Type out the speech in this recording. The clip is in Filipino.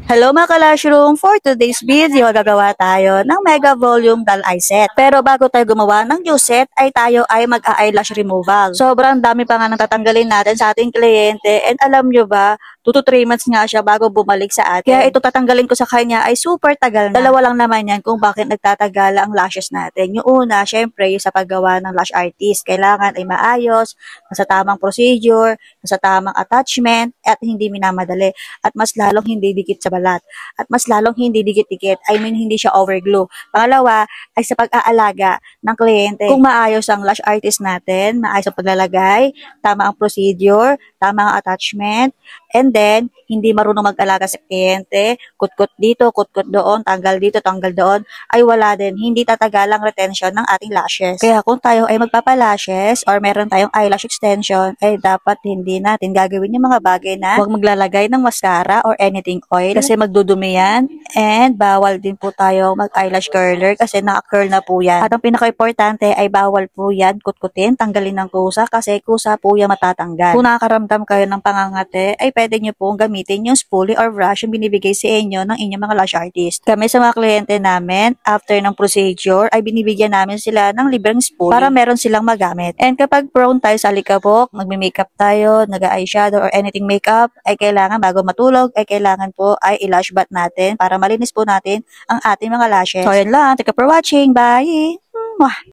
Hello mga ka-Lashroom! For today's video, gagawa tayo ng Mega Volume Doll Eye Set. Pero bago tayo gumawa ng new set, ay tayo ay mag-eyelash removal. Sobrang dami pa nga nang tatanggalin natin sa ating kliyente. And alam nyo ba, 2 to 3 months nga siya bago bumalik sa atin. Kaya ito tatanggalin ko sa kanya ay super tagal na. Dalawa lang naman yan kung bakit nagtatagal ang lashes natin. Yung una, syempre, yung sa paggawa ng lash artist. Kailangan ay maayos, nasa tamang procedure, nasa tamang attachment, at hindi minamadali. At mas lalong hindi dikit sa balat. At mas lalong hindi dikit-dikit. I mean, hindi siya overglue. Pangalawa, ay sa pag-aalaga ng kliyente. Kung maayos ang lash artist natin, maayos ang paglalagay, tama ang procedure, tama ang attachment, and then, hindi marunong mag-alaga sa kliyente, kutkot dito, kutkot doon, tanggal dito, tanggal doon, ay wala din. Hindi tatagal ang retention ng ating lashes. Kaya kung tayo ay magpapalashes or meron tayong eyelash extension, ay dapat hindi natin gagawin yung mga bagay na huwag maglalagay ng mascara or anything oil kasi magdudumi yan. And bawal din po tayo mag-eyelash curler kasi naka-curl na po yan. At ang pinaka-importante ay bawal po yan kutkutin, tanggalin ng kusa kasi kusa po yan matatanggal. Kung nakakaramdam kayo ng pangangate, ay pwede nyo pong gamitin yung spoolie or brush yung binibigay sa inyo ng inyong mga lash artist. Kami sa mga kliyente namin, after ng procedure, ay binibigyan namin sila ng libreng spoolie para meron silang magamit. And kapag prone tayo sa alikabok, magme-makeup tayo, nag-eyeshadow or anything makeup, ay kailangan bago matulog, ay kailangan po ay i-lash bath natin para malinis po natin ang ating mga lashes. So, yun lang. Thank you for watching. Bye! Mwah!